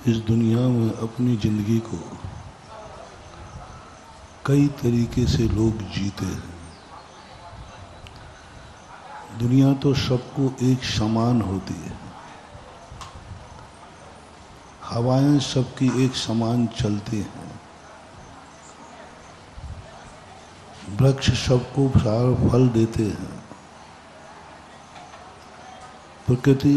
इस दुनिया में अपनी ज़िंदगी को कई तरीके से लोग जीते हैं। दुनिया तो सबको एक समान होती है, हवाएं सबकी एक समान चलती हैं, वृक्ष सबको सारा फल देते हैं, प्रकृति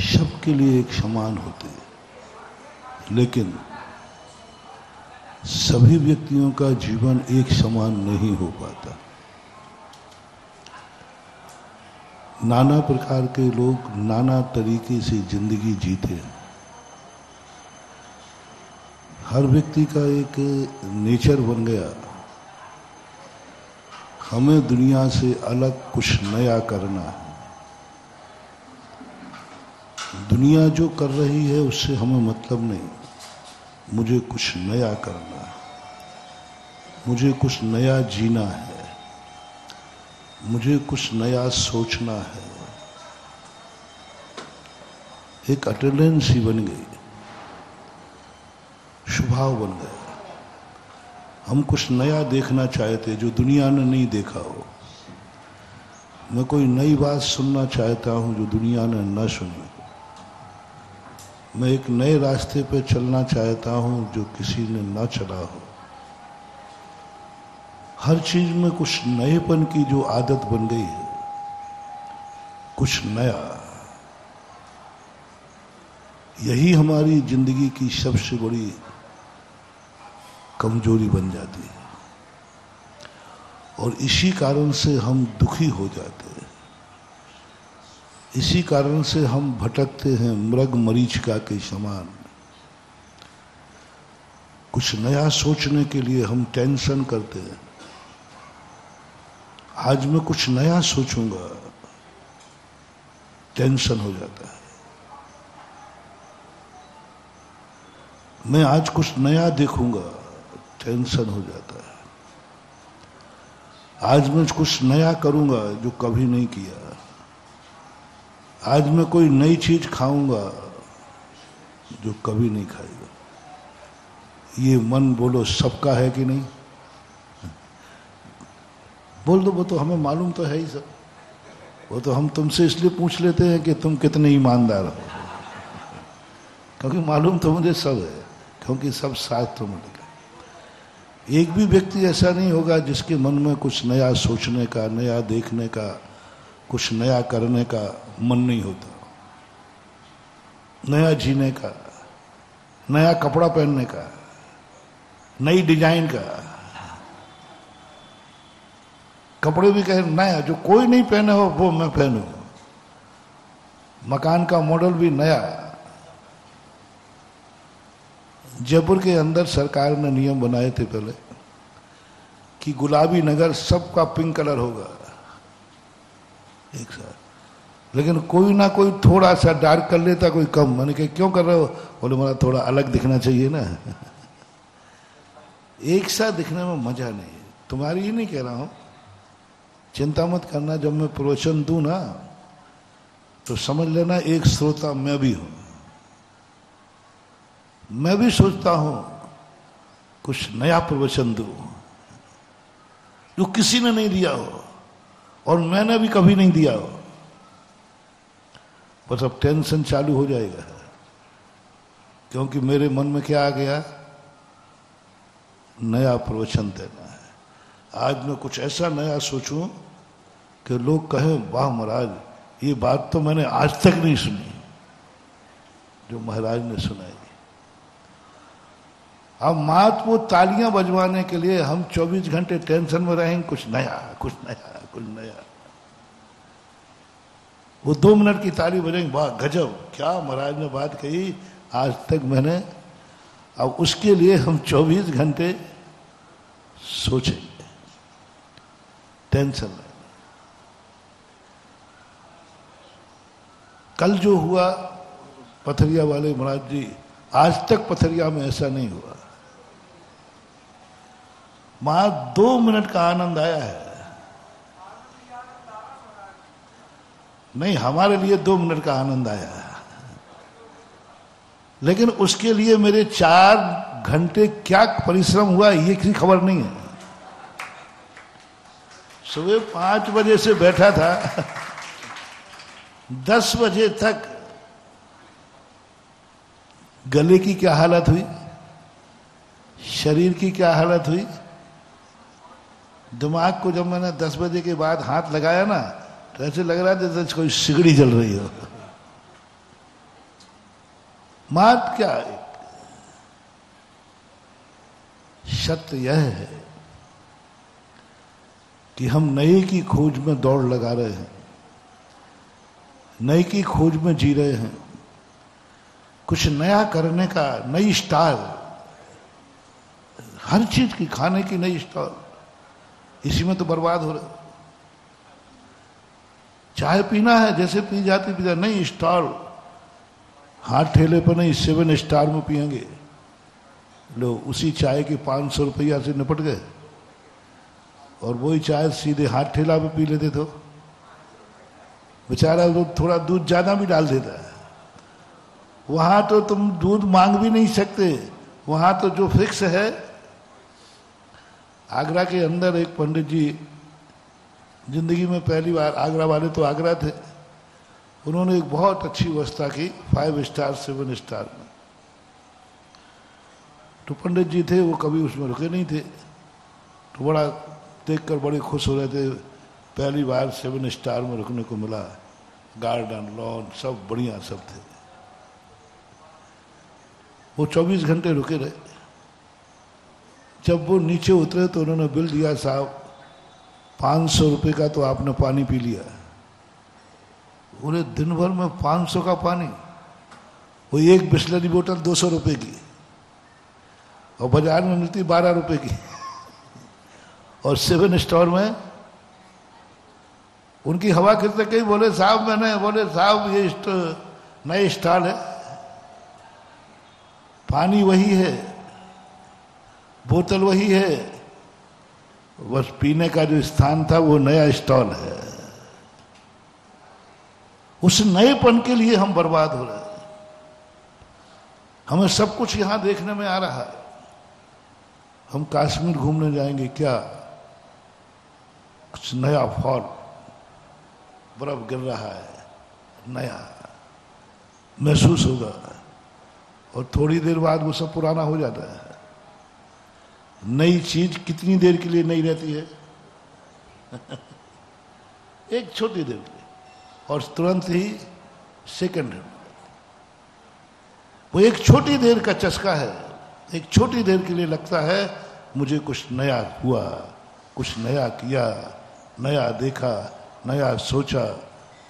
सबके लिए एक समान होती है। लेकिन सभी व्यक्तियों का जीवन एक समान नहीं हो पाता। नाना प्रकार के लोग नाना तरीके से जिंदगी जीते हैं। हर व्यक्ति का एक नेचर बन गया, हमें दुनिया से अलग कुछ नया करना है। दुनिया जो कर रही है उससे हमें मतलब नहीं, मुझे कुछ नया करना है, मुझे कुछ नया जीना है, मुझे कुछ नया सोचना है। एक अटेंडेंस ही बन गई, स्वभाव बन गया। हम कुछ नया देखना चाहते जो दुनिया ने नहीं देखा हो। मैं कोई नई बात सुनना चाहता हूं जो दुनिया ने न सुनी। मैं एक नए रास्ते पे चलना चाहता हूं जो किसी ने न चला हो। हर चीज में कुछ नएपन की जो आदत बन गई है, कुछ नया, यही हमारी जिंदगी की सबसे बड़ी कमजोरी बन जाती है। और इसी कारण से हम दुखी हो जाते हैं, इसी कारण से हम भटकते हैं मृग मरीचिका के समान। कुछ नया सोचने के लिए हम टेंशन करते हैं। आज मैं कुछ नया सोचूंगा, टेंशन हो जाता है। मैं आज कुछ नया देखूंगा, टेंशन हो जाता है। आज मैं कुछ नया करूंगा जो कभी नहीं किया। आज मैं कोई नई चीज खाऊंगा जो कभी नहीं खाएगा। ये मन बोलो सबका है कि नहीं? बोल दो, वो तो हमें मालूम तो है ही सब। वो तो हम तुमसे इसलिए पूछ लेते हैं कि तुम कितने ईमानदार हो, क्योंकि मालूम तो मुझे सब है, क्योंकि सब शास्त्रों में लिखा। एक भी व्यक्ति ऐसा नहीं होगा जिसके मन में कुछ नया सोचने का, नया देखने का, कुछ नया करने का मन नहीं होता। नया जीने का, नया कपड़ा पहनने का, नई डिजाइन का। कपड़े भी कहे नया, जो कोई नहीं पहने हो वो मैं पहनूं। मकान का मॉडल भी नया। जयपुर के अंदर सरकार ने नियम बनाए थे पहले कि गुलाबी नगर सबका पिंक कलर होगा एक साथ, लेकिन कोई ना कोई थोड़ा सा डार्क कर लेता, कोई कम। मैंने कहा क्यों कर रहे हो? बोले मेरा थोड़ा अलग दिखना चाहिए ना। एक साथ दिखने में मजा नहीं। तुम्हारी ही नहीं कह रहा हूं, चिंता मत करना। जब मैं प्रवचन दूं ना तो समझ लेना एक श्रोता मैं भी हूं। मैं भी सोचता हूं कुछ नया प्रवचन दूं जो किसी ने नहीं दिया हो और मैंने भी कभी नहीं दिया हो। बस अब टेंशन चालू हो जाएगा, क्योंकि मेरे मन में क्या आ गया? नया प्रवचन देना है। आज मैं कुछ ऐसा नया सोचूं कि लोग कहें वाह महाराज, ये बात तो मैंने आज तक नहीं सुनी जो महाराज ने सुनाई। अब मात वो तालियां बजवाने के लिए हम 24 घंटे टेंशन में रहेंगे, कुछ नया, कुछ नया, कुछ नया। वो 2 मिनट की ताली बजेंगे, वाह गजब, क्या महाराज ने बात कही, आज तक मैंने। अब उसके लिए हम 24 घंटे सोचेंगे, टेंशन में। कल जो हुआ पथरिया वाले महाराज जी, आज तक पथरिया में ऐसा नहीं हुआ। वहां 2 मिनट का आनंद आया है। नहीं, हमारे लिए 2 मिनट का आनंद आया है। लेकिन उसके लिए मेरे 4 घंटे क्या परिश्रम हुआ ये किसी खबर नहीं है। सुबह 5 बजे से बैठा था 10 बजे तक। गले की क्या हालत हुई, शरीर की क्या हालत हुई। दिमाग को जब मैंने 10 बजे के बाद हाथ लगाया ना, तो ऐसे लग रहा था जैसे कोई सिगड़ी जल रही हो। मात क्या, सत्य यह है कि हम नए की खोज में दौड़ लगा रहे हैं, नए की खोज में जी रहे हैं। कुछ नया करने का, नई स्टाइल, हर चीज की, खाने की नई स्टाइल, इसी में तो बर्बाद हो रहा। चाय पीना है जैसे पी जाती पीता, नहीं स्टाइल, हाथ ठेले पर नहीं 7 स्टार में पियेंगे। लो उसी चाय के 500 रुपया से निपट गए, और वही चाय सीधे हाथ ठेला पे पी लेते तो बेचारा लोग थोड़ा दूध ज्यादा भी डाल देता है। वहां तो तुम दूध मांग भी नहीं सकते, वहां तो जो फिक्स है। आगरा के अंदर एक पंडित जी, जिंदगी में पहली बार, आगरा वाले तो आगरा थे, उन्होंने एक बहुत अच्छी व्यवस्था की 5 स्टार 7 स्टार में। तो पंडित जी थे, वो कभी उसमें रुके नहीं थे, तो बड़ा देखकर बड़े खुश हो रहे थे, पहली बार 7 स्टार में रुकने को मिला। गार्डन, लॉन सब बढ़िया सब थे। वो 24 घंटे रुके रहे। जब वो नीचे उतरे तो उन्होंने बिल दिया, साहब 500 रुपये का तो आपने पानी पी लिया। बोले दिन भर में 500 का पानी? वो एक बिस्लरी बोतल 200 रुपये की, और बाजार में मिलती 12 रुपये की, और 7 स्टार में उनकी हवा कितने कही। बोले साहब मैंने, बोले साहब ये नए स्टाल है, पानी वही है, बोतल वही है, बस पीने का जो स्थान था वो नया स्टॉल है। उस नएपन के लिए हम बर्बाद हो रहे हैं। हमें सब कुछ यहां देखने में आ रहा है। हम कश्मीर घूमने जाएंगे, क्या कुछ नया फॉल, बर्फ गिर रहा है, नया महसूस होगा, और थोड़ी देर बाद वो सब पुराना हो जाता है। नई चीज कितनी देर के लिए नई रहती है? एक छोटी देर के लिए, और तुरंत ही सेकंड। वो एक छोटी देर का चस्का है, एक छोटी देर के लिए लगता है मुझे कुछ नया हुआ, कुछ नया किया, नया देखा, नया सोचा।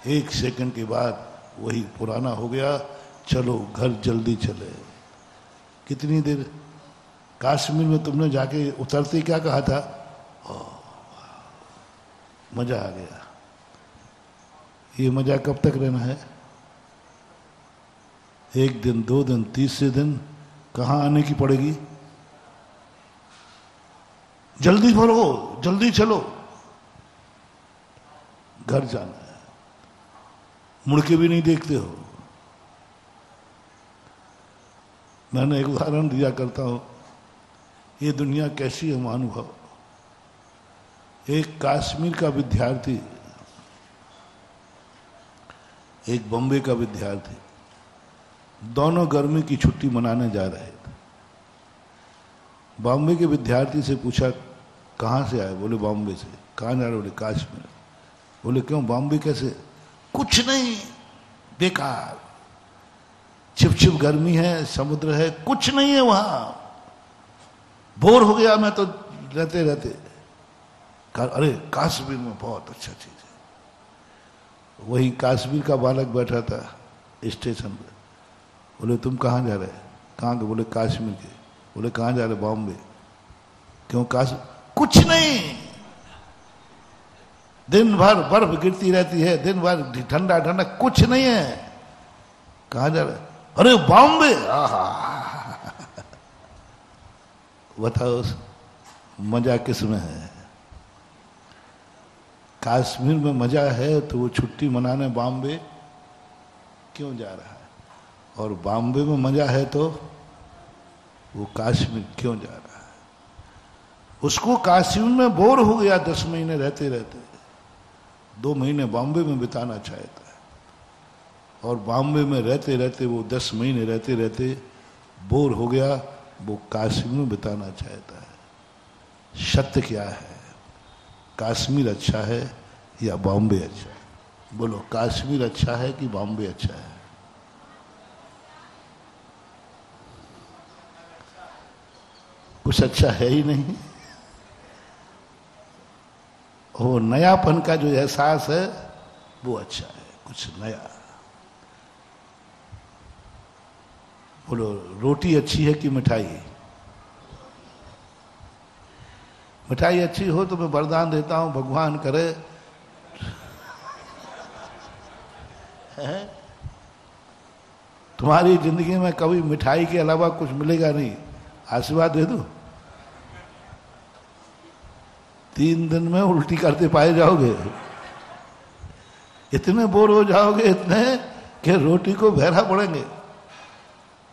1 सेकंड के बाद वही पुराना हो गया। चलो घर जल्दी चले। कितनी देर? कश्मीर में तुमने जाके उतरते क्या कहा था? मजा आ गया। ये मजा कब तक रहना है? 1 दिन, 2 दिन, तीसरे दिन कहाँ आने की पड़ेगी? जल्दी भरो, जल्दी चलो, घर जाना है। मुड़ के भी नहीं देखते हो। मैंने एक उदाहरण दिया करता हूं, ये दुनिया कैसी है महानुभाव। एक कश्मीर का विद्यार्थी, एक बॉम्बे का विद्यार्थी, दोनों गर्मी की छुट्टी मनाने जा रहे थे। बॉम्बे के विद्यार्थी से पूछा कहाँ से आए? बोले बॉम्बे से। कहाँ जा रहे? बोले कश्मीर। बोले क्यों बॉम्बे कैसे? कुछ नहीं, बेकार, छिप गर्मी है, समुद्र है, कुछ नहीं है वहां, बोर हो गया मैं तो रहते रहते। अरे कश्मीर में बहुत अच्छा चीज है। वही कश्मीर का बालक बैठा था स्टेशन पे। बोले तुम कहाँ जा रहे? कहाँ के? बोले कश्मीर के। बोले कहाँ जा रहे? बॉम्बे। क्यों कश्मीर? कुछ नहीं, दिन भर बर्फ गिरती रहती है, दिन भर ठंडा ठंडा, कुछ नहीं है। कहाँ जा रहे? अरे बॉम्बे। बताओ मजा किस में है? कश्मीर में मजा है तो वो छुट्टी मनाने बॉम्बे क्यों जा रहा है? और बॉम्बे में मजा है तो वो कश्मीर क्यों जा रहा है? उसको कश्मीर में बोर हो गया 10 महीने रहते रहते, 2 महीने बॉम्बे में बिताना चाहता है, और बॉम्बे में रहते रहते वो 10 महीने रहते रहते बोर हो गया, वो कश्मीर में बिताना चाहता है। सत्य क्या है? कश्मीर अच्छा है या बॉम्बे अच्छा है? बोलो, कश्मीर अच्छा है कि बॉम्बे अच्छा है? कुछ अच्छा है ही नहीं। वो नयापन का जो एहसास है वो अच्छा है, कुछ नया। बोलो, रोटी अच्छी है कि मिठाई? मिठाई अच्छी हो तो मैं वरदान देता हूं, भगवान करे तुम्हारी जिंदगी में कभी मिठाई के अलावा कुछ मिलेगा नहीं। आशीर्वाद दे दो, 3 दिन में उल्टी करते पाए जाओगे, इतने बोर हो जाओगे, इतने कि रोटी को बहरा पड़ेंगे।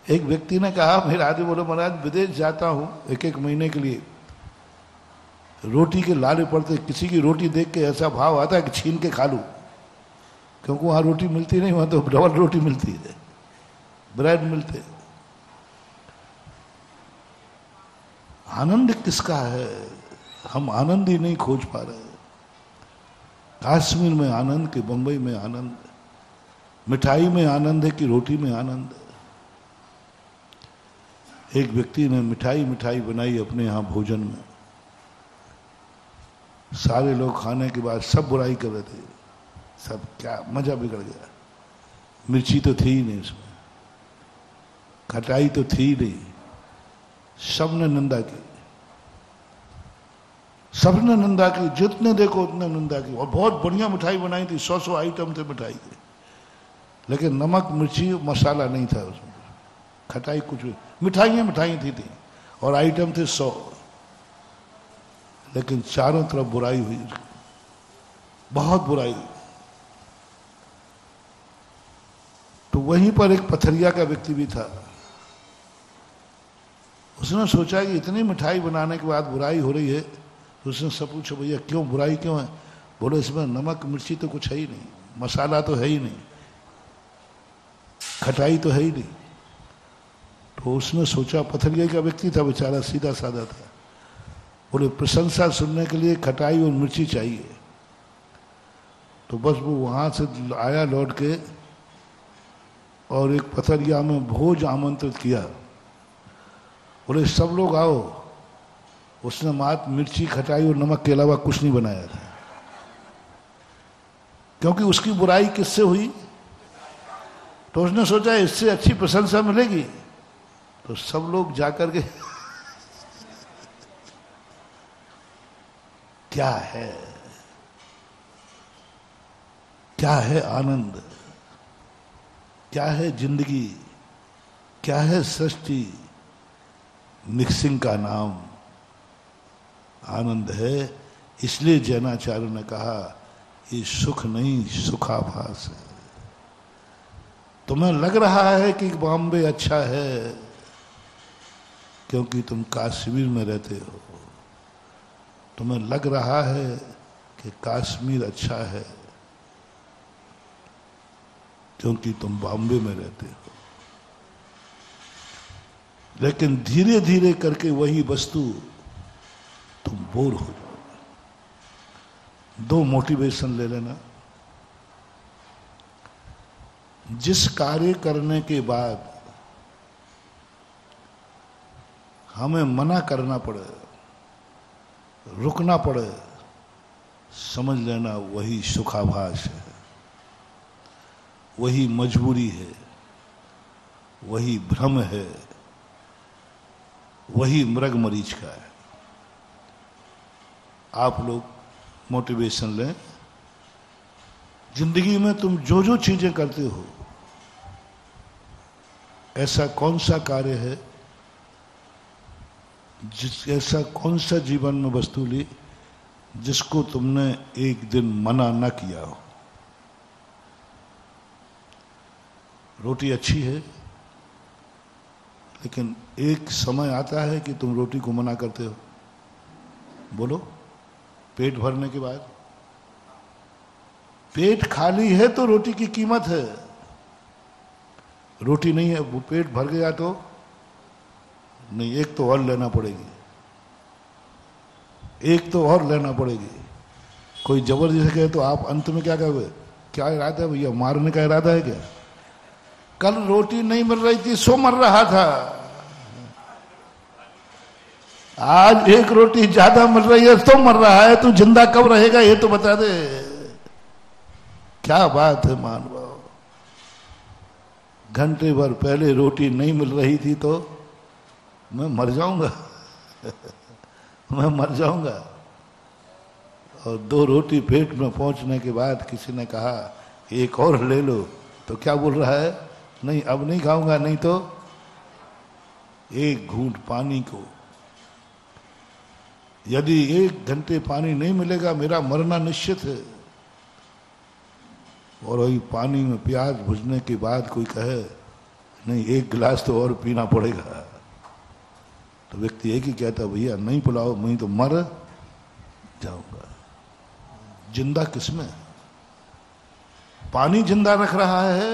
एक व्यक्ति ने कहा, मेरे आदमी बोले, महाराज विदेश जाता हूं 1-1 महीने के लिए, रोटी के लाले पड़ते, किसी की रोटी देख के ऐसा भाव आता है कि छीन के खा लूं, क्योंकि वहां रोटी मिलती नहीं, वहां तो डबल रोटी मिलती है, ब्रेड मिलते। आनंद किसका है? हम आनंद ही नहीं खोज पा रहे। कश्मीर में आनंद कि बंबई में आनंद? मिठाई में आनंद है कि रोटी में आनंद है? एक व्यक्ति ने मिठाई बनाई अपने यहां भोजन में, सारे लोग खाने के बाद सब बुराई कर रहे थे, सब क्या मजा बिगड़ गया। मिर्ची तो थी ही नहीं उसमें, खटाई तो थी ही नहीं, सबने निंदा की, सबने निंदा की, जितने देखो उतने निंदा की। और बहुत बढ़िया मिठाई बनाई थी, 100 आइटम थे मिठाई के, लेकिन नमक मिर्ची मसाला नहीं था उसमें, खटाई कुछ भी, मिठाई थी और आइटम थे 100, लेकिन चारों तरफ बुराई हुई, बहुत बुराई। तो वहीं पर एक पथरिया का व्यक्ति भी था, उसने सोचा कि इतनी मिठाई बनाने के बाद बुराई हो रही है, तो उसने सब पूछा, भैया क्यों बुराई क्यों है? बोले, इसमें नमक मिर्ची तो कुछ है ही नहीं, मसाला तो है ही नहीं, खटाई तो है ही नहीं। तो उसने सोचा, पथरिया का व्यक्ति था बेचारा, सीधा साधा था, बोले प्रशंसा सुनने के लिए खटाई और मिर्ची चाहिए। तो बस वो वहां से आया लौट के, और एक पथरिया में भोज आमंत्रित किया, बोले सब लोग आओ। उसने मात्र मिर्ची खटाई और नमक के अलावा कुछ नहीं बनाया था, क्योंकि उसकी बुराई किससे हुई? तो उसने सोचा इससे अच्छी प्रशंसा मिलेगी, तो सब लोग जाकर के क्या है, क्या है आनंद, क्या है जिंदगी, क्या है सृष्टि? मिक्सिंग का नाम आनंद है। इसलिए जैनाचार्य ने कहा, ये सुख नहीं सुखाभास है। तुम्हें लग रहा है कि बॉम्बे अच्छा है क्योंकि तुम कश्मीर में रहते हो, तुम्हें लग रहा है कि कश्मीर अच्छा है क्योंकि तुम बॉम्बे में रहते हो, लेकिन धीरे धीरे करके वही वस्तु तुम बोर हो जाओगे। 2 मोटिवेशन ले लेना। जिस कार्य करने के बाद हमें मना करना पड़े, रुकना पड़े, समझ लेना वही सुखाभास है, वही मजबूरी है, वही भ्रम है, वही मृग मरीच का है। आप लोग मोटिवेशन लें। जिंदगी में तुम जो जो चीजें करते हो, ऐसा कौन सा कार्य है, ऐसा कौन सा जीवन में वस्तु ली जिसको तुमने एक दिन मना न किया हो? रोटी अच्छी है, लेकिन एक समय आता है कि तुम रोटी को मना करते हो। बोलो, पेट भरने के बाद। पेट खाली है तो रोटी की कीमत है, रोटी नहीं है, वो पेट भर गया तो नहीं, एक तो और लेना पड़ेगी, एक तो और लेना पड़ेगी। कोई जबरदस्ती कहे तो आप अंत में क्या कहोगे? क्या इरादा है भैया, मारने का इरादा है क्या? कल रोटी नहीं मिल रही थी सो मर रहा था, आज एक रोटी ज्यादा मिल रही है तो मर रहा है, तू जिंदा कब रहेगा ये तो बता दे। क्या बात है मानव, घंटे भर पहले रोटी नहीं मिल रही थी तो मैं मर जाऊंगा मैं मर जाऊंगा। और 2 रोटी पेट में पहुंचने के बाद किसी ने कहा एक और ले लो, तो क्या बोल रहा है? नहीं अब नहीं खाऊंगा, नहीं तो एक घूंट पानी को, यदि 1 घंटे पानी नहीं मिलेगा मेरा मरना निश्चित है। और वही पानी में प्याज भुजने के बाद कोई कहे नहीं 1 गिलास तो और पीना पड़ेगा, तो व्यक्ति एक ही कहता भैया नहीं पिलाओ, मैं तो मर जाऊंगा। जिंदा किसमें? पानी जिंदा रख रहा है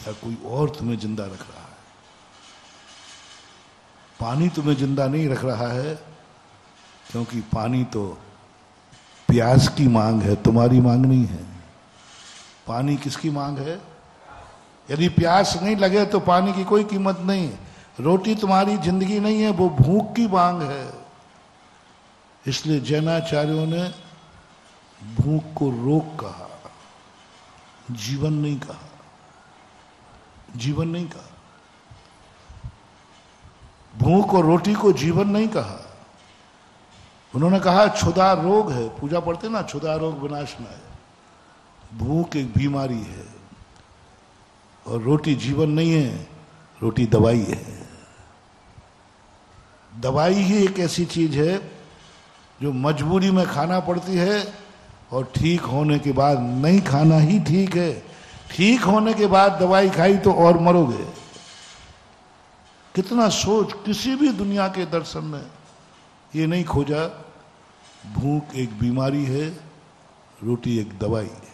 या कोई और तुम्हें जिंदा रख रहा है? पानी तुम्हें जिंदा नहीं रख रहा है, क्योंकि पानी तो प्यास की मांग है, तुम्हारी मांग नहीं है। पानी किसकी मांग है? यदि प्यास नहीं लगे तो पानी की कोई कीमत नहीं। रोटी तुम्हारी जिंदगी नहीं है, वो भूख की मांग है। इसलिए जैनाचार्यों ने भूख को रोग कहा, जीवन नहीं कहा, जीवन नहीं कहा। भूख और रोटी को जीवन नहीं कहा। उन्होंने कहा क्षुधा रोग है, पूजा पढ़ते ना, क्षुधा रोग विनाशनाय। भूख एक बीमारी है और रोटी जीवन नहीं है, रोटी दवाई है। दवाई ही एक ऐसी चीज है जो मजबूरी में खाना पड़ती है और ठीक होने के बाद नहीं खाना ही ठीक है। ठीक होने के बाद दवाई खाई तो और मरोगे। कितना सोच, किसी भी दुनिया के दर्शन में ये नहीं खोजा भूख एक बीमारी है, रोटी एक दवाई है।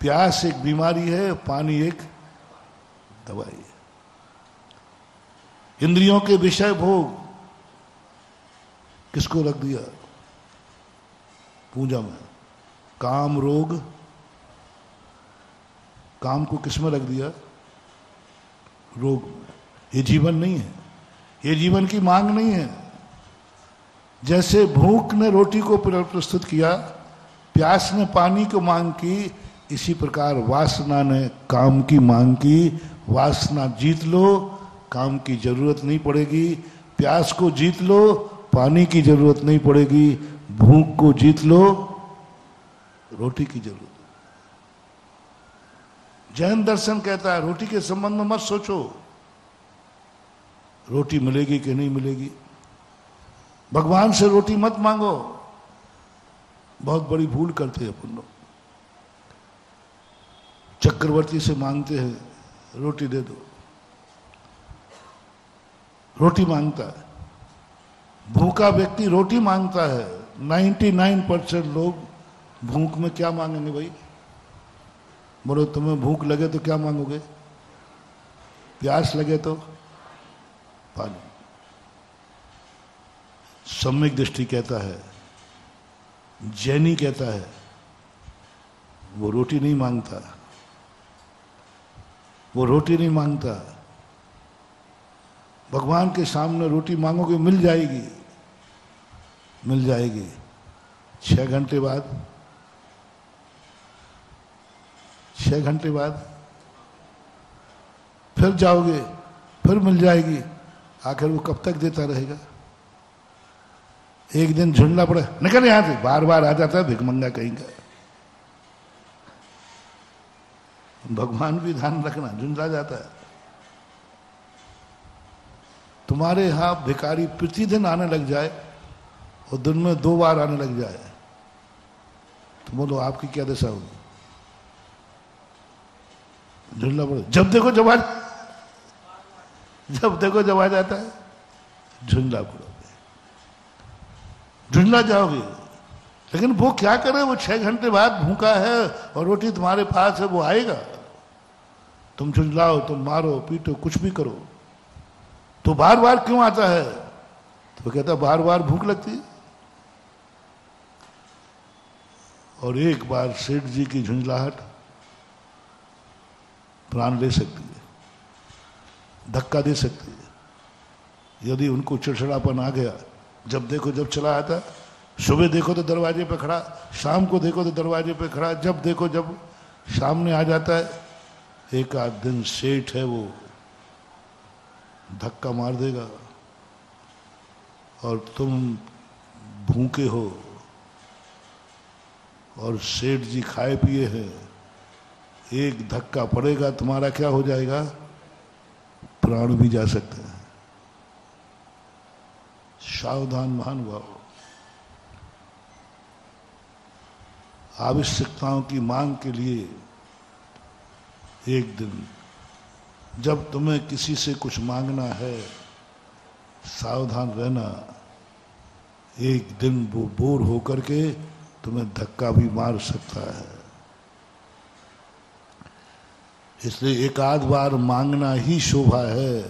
प्यास एक बीमारी है, पानी एक दवाई है। इंद्रियों के विषय भोग किसको रख दिया पूजा में? काम रोग, काम को किसमें रख दिया? रोग में। ये जीवन नहीं है, ये जीवन की मांग नहीं है। जैसे भूख ने रोटी को प्रस्तुत किया, प्यास ने पानी को मांग की, इसी प्रकार वासना ने काम की मांग की। वासना जीत लो, काम की जरूरत नहीं पड़ेगी। प्यास को जीत लो, पानी की जरूरत नहीं पड़ेगी। भूख को जीत लो, रोटी की जरूरत। जैन दर्शन कहता है रोटी के संबंध में मत सोचो, रोटी मिलेगी कि नहीं मिलेगी। भगवान से रोटी मत मांगो, बहुत बड़ी भूल करते हैं अपन लोग। चक्रवर्ती से मांगते हैं रोटी दे दो, रोटी मांगता है। भूखा व्यक्ति रोटी मांगता है। 99% लोग भूख में क्या मांगेंगे भाई? बोलो, तुम्हें भूख लगे तो क्या मांगोगे? प्यास लगे तो पानी। सम्यक दृष्टि कहता है, जैनी कहता है वो रोटी नहीं मांगता, वो रोटी नहीं मांगता। भगवान के सामने रोटी मांगोगे मिल जाएगी, मिल जाएगी। 6 घंटे बाद, 6 घंटे बाद फिर जाओगे, फिर मिल जाएगी। आखिर वो कब तक देता रहेगा? एक दिन झुंडना पड़े, निकल यहां से, बार बार आ जाता है भिखमंगा कहीं का। भगवान भी ध्यान रखना, झुंझला जाता है। तुम्हारे यहां भिखारी प्रतिदिन आने लग जाए और दिन में 2 बार आने लग जाए, तो बोलो आपकी क्या दशा होगी? झुंझला पड़ो, जब देखो जब आ जाता है झुंझला पड़ोगे, झुंझला जाओगे। लेकिन वो क्या करे, वो 6 घंटे बाद भूखा है और रोटी तुम्हारे पास है, वो आएगा, तुम झुंझलाओ, तुम मारो पीटो कुछ भी करो, तो बार बार क्यों आता है? तो कहता बार बार भूख लगती है। और एक बार सेठ जी की झुंझलाहट प्राण ले सकती है, धक्का दे सकती है। यदि उनको चिड़चिड़ापन आ गया, जब देखो जब चला आता, सुबह देखो तो दरवाजे पे खड़ा, शाम को देखो तो दरवाजे पे खड़ा, जब देखो जब सामने आ जाता है। एक आध दिन सेठ है वो धक्का मार देगा और तुम भूखे हो और सेठ जी खाए पिए हैं, एक धक्का पड़ेगा, तुम्हारा क्या हो जाएगा? प्राण भी जा सकते हैं। सावधान महानुभाव। आवश्यकताओं की मांग के लिए एक दिन जब तुम्हें किसी से कुछ मांगना है, सावधान रहना, एक दिन वो बोर होकर के तुम्हें धक्का भी मार सकता है। इसलिए एक आध बार मांगना ही शोभा है,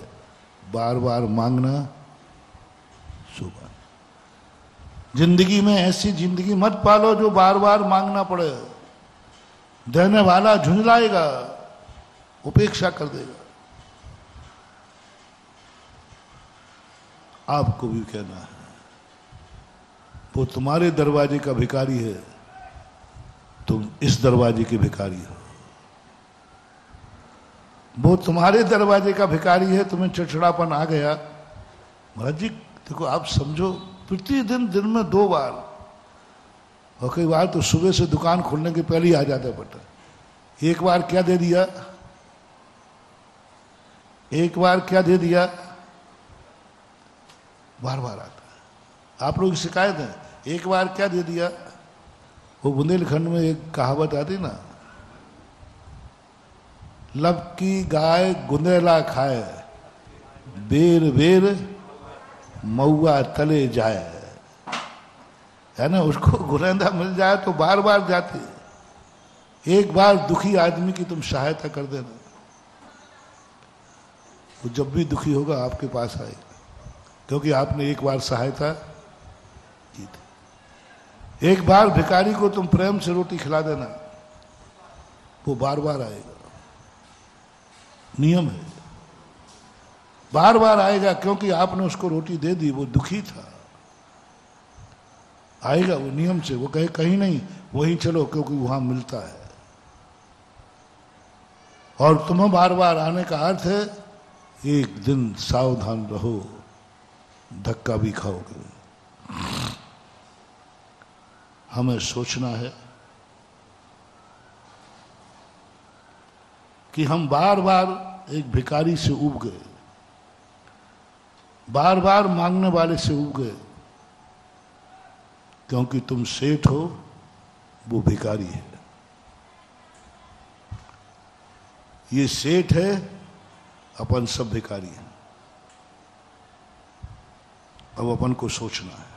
बार बार मांगना शोभा। जिंदगी में ऐसी जिंदगी मत पालो जो बार बार मांगना पड़े। देने वाला झुंझलाएगा, उपेक्षा कर देगा। आपको भी कहना है, वो तुम्हारे दरवाजे का भिखारी है, तुम इस दरवाजे के भिखारी हो। वो तुम्हारे दरवाजे का भिखारी है, तुम्हें चिड़चिड़ापन आ गया। महाराज जी देखो, आप समझो, प्रतिदिन दिन में 2 बार, और कई बार तो सुबह से दुकान खोलने के पहले ही आ जाता है बटन। एक बार क्या दे दिया, एक बार क्या दे दिया, बार बार आता है। आप लोग की शिकायत है, एक बार क्या दे दिया। वो बुंदेलखंड में एक कहावत आती ना, लब की गाय गुंदेला खाए, बेर बेर मऊआ तले जाए, है ना। उसको गुरेंदा मिल जाए तो बार बार जाती है। एक बार दुखी आदमी की तुम सहायता कर देना, वो जब भी दुखी होगा आपके पास आएगा, क्योंकि आपने एक बार सहायता की थी। एक बार भिखारी को तुम प्रेम से रोटी खिला देना, वो बार बार आएगा। नियम है, बार बार आएगा, क्योंकि आपने उसको रोटी दे दी, वो दुखी था, आएगा वो नियम से। वो कहे कहीं नहीं, वहीं चलो, क्योंकि वहां मिलता है। और तुम्हें बार बार आने का अर्थ है, एक दिन सावधान रहो, धक्का भी खाओगे। हमें सोचना है कि हम बार बार एक भिखारी से उब गए, बार बार मांगने वाले से उब गए, क्योंकि तुम सेठ हो, वो भिखारी है। ये सेठ है, अपन सब भिखारी हैं। अब अपन को सोचना है,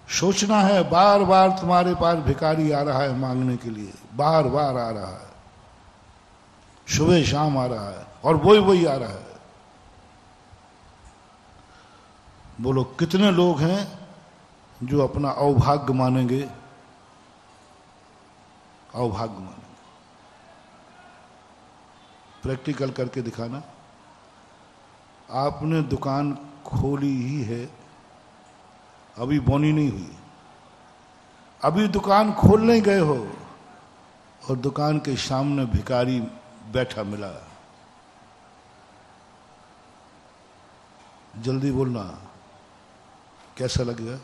सोचना है। बार बार तुम्हारे पास भिखारी आ रहा है मांगने के लिए, बार बार आ रहा है, सुबह शाम आ रहा है, और वही आ रहा है। बोलो कितने लोग हैं जो अपना अवभाग्य मानेंगे, अवभाग्य मानेंगे। प्रैक्टिकल करके दिखाना। आपने दुकान खोली ही है, अभी बोनी नहीं हुई, अभी दुकान खोलने गए हो और दुकान के सामने भिखारी बैठा मिला। जल्दी बोलना, कैसा लगेगा?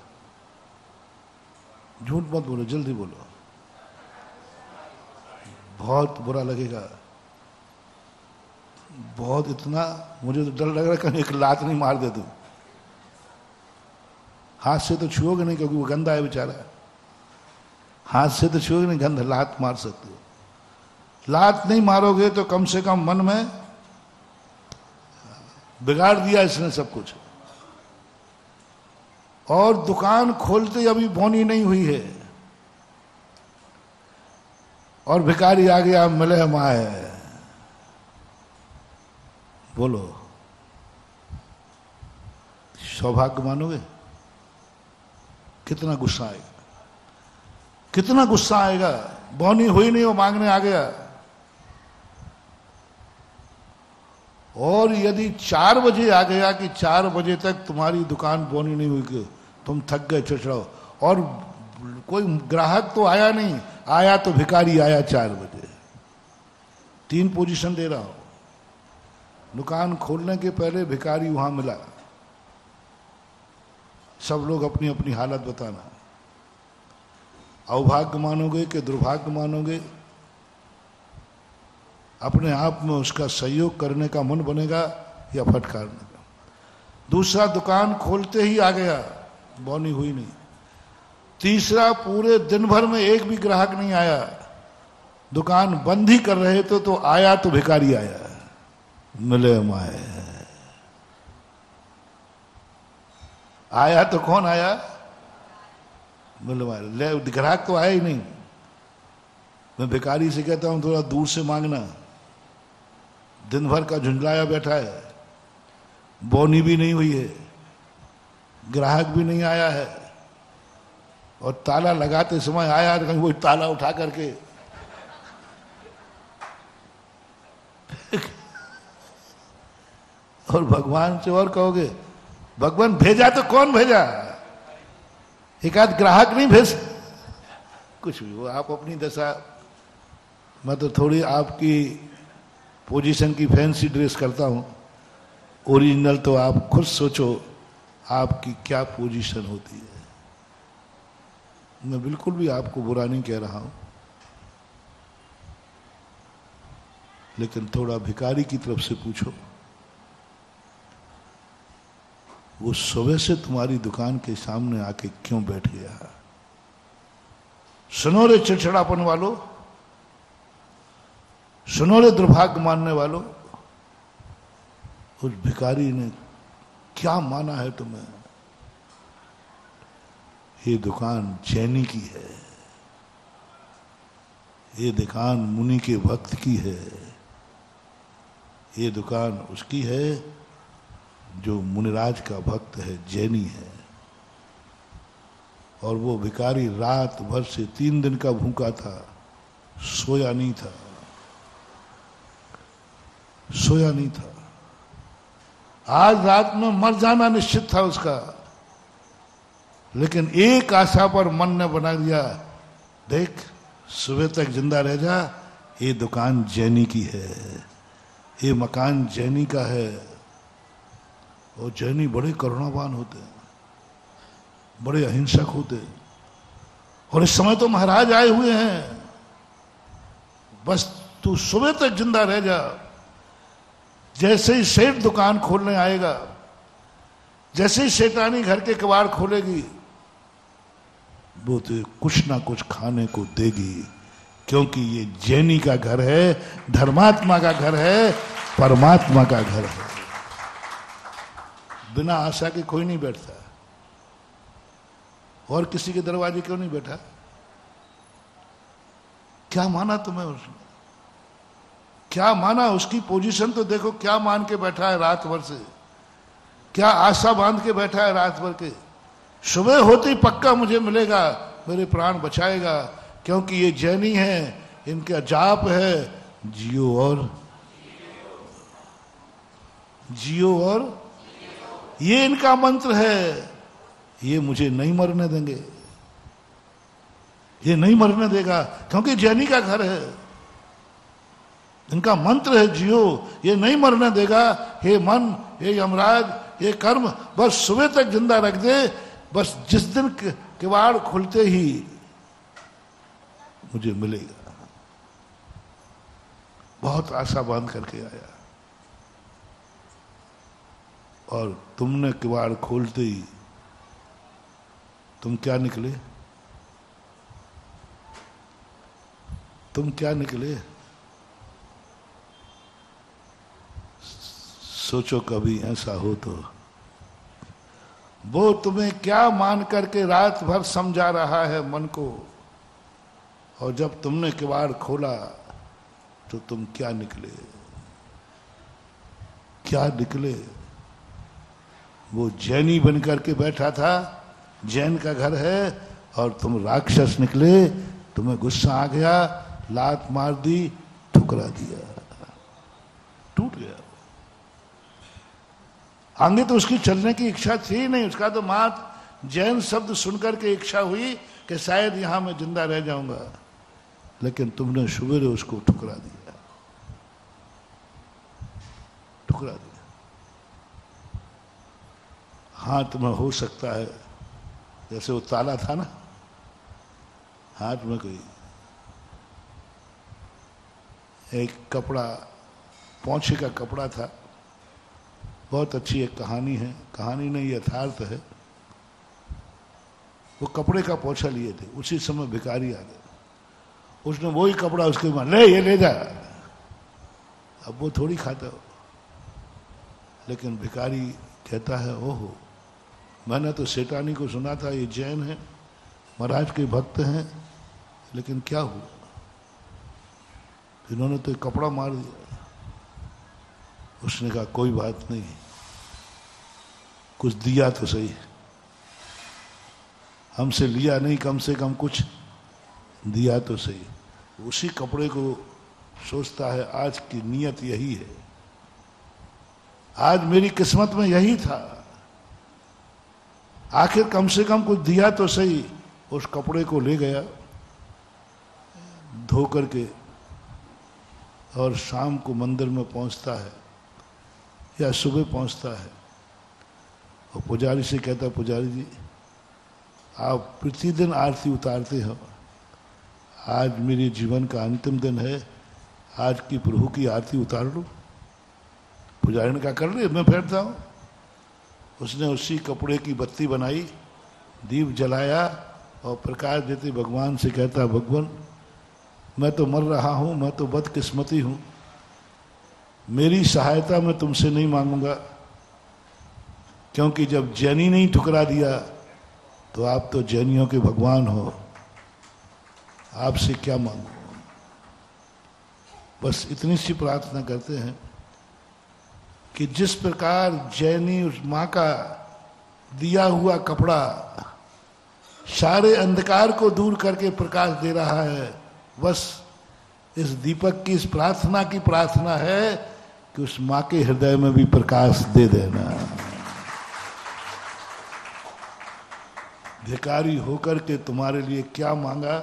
झूठ मत बोलो, जल्दी बोलो। बहुत बुरा लगेगा, बहुत। इतना मुझे तो डर लग रहा है कहीं एक लात नहीं मार दे दूं। हाथ से तो छुओगे नहीं, क्योंकि वो गंदा है बेचारा। हाथ से तो छुओगे नहीं, गंदा, लात मार सकते हो। लात नहीं मारोगे तो कम से कम मन में बिगाड़ दिया इसने सब कुछ। और दुकान खोलते अभी बोनी नहीं हुई है और भिखारी आ गया, मिले हम आए। बोलो सौभाग्य मानोगे? कितना गुस्सा आएगा, कितना गुस्सा आएगा। बोनी हुई नहीं, वो मांगने आ गया। और यदि 4 बजे आ गया कि 4 बजे तक तुम्हारी दुकान बोनी नहीं हुई, तुम थक गए, चिड़चिड़ाओ, और कोई ग्राहक तो आया नहीं, आया तो भिखारी आया 4 बजे। 3 पोजीशन दे रहा हूं। दुकान खोलने के पहले भिखारी वहां मिला। सब लोग अपनी अपनी हालत बताना। अभाग्य मानोगे कि दुर्भाग्य मानोगे? अपने आप में उसका सहयोग करने का मन बनेगा या फटकारने का? दूसरा, दुकान खोलते ही आ गया, बोनी हुई नहीं। तीसरा, पूरे दिन भर में एक भी ग्राहक नहीं आया, दुकान बंद ही कर रहे थे तो आया तो भिखारी आया, मिले माए। आया तो कौन आया? मिले माए। ले ग्राहक तो आया ही नहीं। मैं भिखारी से कहता हूं थोड़ा दूर से मांगना, दिन भर का झुंझलाया बैठा है, बोनी भी नहीं हुई है, ग्राहक भी नहीं आया है, और ताला लगाते समय आया तो कहीं वो ताला उठा करके और भगवान से और कहोगे भगवान भेजा तो कौन भेजा? एक आध ग्राहक नहीं भेज, कुछ भी वो आप अपनी दशा। मैं तो थोड़ी आपकी पोजीशन की फैंसी ड्रेस करता हूं, ओरिजिनल तो आप खुद सोचो आपकी क्या पोजीशन होती है। मैं बिल्कुल भी आपको बुरा नहीं कह रहा हूं, लेकिन थोड़ा भिखारी की तरफ से पूछो, वो सुबह से तुम्हारी दुकान के सामने आके क्यों बैठ गया? सुनो रे चिड़चिड़ापन वालों, सुनो रे दुर्भाग्य मानने वालों, उस भिखारी ने क्या माना है तुम्हें? ये दुकान जैनी की है, ये दुकान मुनि के भक्त की है, ये दुकान उसकी है जो मुनिराज का भक्त है, जैनी है। और वो भिखारी रात भर से 3 दिन का भूखा था, सोया नहीं था, सोया नहीं था। आज रात में मर जाना निश्चित था उसका, लेकिन एक आशा पर मन ने बना दिया, देख सुबह तक जिंदा रह जा, ये दुकान जैनी की है, ये मकान जैनी का है। और जैनी बड़े करुणावान होते हैं, बड़े अहिंसक होते हैं। और इस समय तो महाराज आए हुए हैं, बस तू सुबह तक जिंदा रह जा। जैसे ही सेठ दुकान खोलने आएगा, जैसे ही सेठानी घर के कबाड़ खोलेगी, वो तो कुछ ना कुछ खाने को देगी, क्योंकि ये जैनी का घर है, धर्मात्मा का घर है, परमात्मा का घर है। बिना आशा के कोई नहीं बैठता। और किसी के दरवाजे क्यों नहीं बैठा? क्या माना तुम्हें उसने? क्या माना? उसकी पोजीशन तो देखो, क्या मान के बैठा है रात भर से, क्या आशा बांध के बैठा है रात भर के। सुबह होते ही पक्का मुझे मिलेगा, मेरे प्राण बचाएगा, क्योंकि ये जैनी है, इनका जाप है जियो और जियो, और ये इनका मंत्र है, ये मुझे नहीं मरने देंगे, ये नहीं मरने देगा, क्योंकि जैनी का घर है, इनका मंत्र है जियो, ये नहीं मरने देगा। हे मन, हे यमराज, हे कर्म, बस सुबह तक जिंदा रख दे, बस जिस दिन किवाड़ खुलते ही मुझे मिलेगा। बहुत आशा बांध करके आया, और तुमने किवाड़ खोलते ही तुम क्या निकले? तुम क्या निकले? सोचो कभी ऐसा हो तो। वो तुम्हें क्या मान करके रात भर समझा रहा है मन को, और जब तुमने किवाड़ खोला तो तुम क्या निकले, क्या निकले। वो जैनी बन करके बैठा था, जैन का घर है, और तुम राक्षस निकले। तुम्हें गुस्सा आ गया, लात मार दी, ठुकरा दिया, टूट गया। आगे तो उसकी चलने की इच्छा थी ही नहीं। उसका तो मात्र जैन शब्द सुनकर के इच्छा हुई कि शायद यहां मैं जिंदा रह जाऊंगा, लेकिन तुमने सवेरे उसको ठुकरा दिया, ठुकरा दिया। हाथ में हो सकता है, जैसे वो ताला था ना, हाथ में कोई एक कपड़ा, पोंछे का कपड़ा था। बहुत अच्छी एक कहानी है, कहानी नहीं यथार्थ है। वो कपड़े का पोंछा लिए थे, उसी समय भिखारी आ गया। उसने वही कपड़ा उसके मां, ले ये ले जा। अब वो थोड़ी खाता हो, लेकिन भिखारी कहता है, ओहो, मैंने तो सेठानी को सुना था ये जैन है, महाराज के भक्त हैं, लेकिन क्या हुआ, इन्होंने तो कपड़ा मार दिया। उसने कहा कोई बात नहीं, कुछ दिया तो सही, हमसे लिया नहीं, कम से कम कुछ दिया तो सही। उसी कपड़े को सोचता है आज की नियत यही है, आज मेरी किस्मत में यही था, आखिर कम से कम कुछ दिया तो सही। उस कपड़े को ले गया धो करके, और शाम को मंदिर में पहुंचता है या सुबह पहुंचता है, और पुजारी से कहता है, पुजारी जी आप प्रतिदिन आरती उतारते हो, आज मेरे जीवन का अंतिम दिन है, आज की प्रभु की आरती उतार लो। पुजारी ने कहा कर ले, मैं बैठता हूँ। उसने उसी कपड़े की बत्ती बनाई, दीप जलाया, और प्रकाश देते भगवान से कहता, भगवान मैं तो मर रहा हूँ, मैं तो बदकिस्मती हूँ, मेरी सहायता मैं तुमसे नहीं मांगूंगा, क्योंकि जब जैनी नहीं ठुकरा दिया तो आप तो जैनियों के भगवान हो, आपसे क्या मांगू। बस इतनी सी प्रार्थना करते हैं कि जिस प्रकार जैनी उस माँ का दिया हुआ कपड़ा सारे अंधकार को दूर करके प्रकाश दे रहा है, बस इस दीपक की इस प्रार्थना की प्रार्थना है कि उस माँ के हृदय में भी प्रकाश दे देना। भिखारी होकर के तुम्हारे लिए क्या मांगा,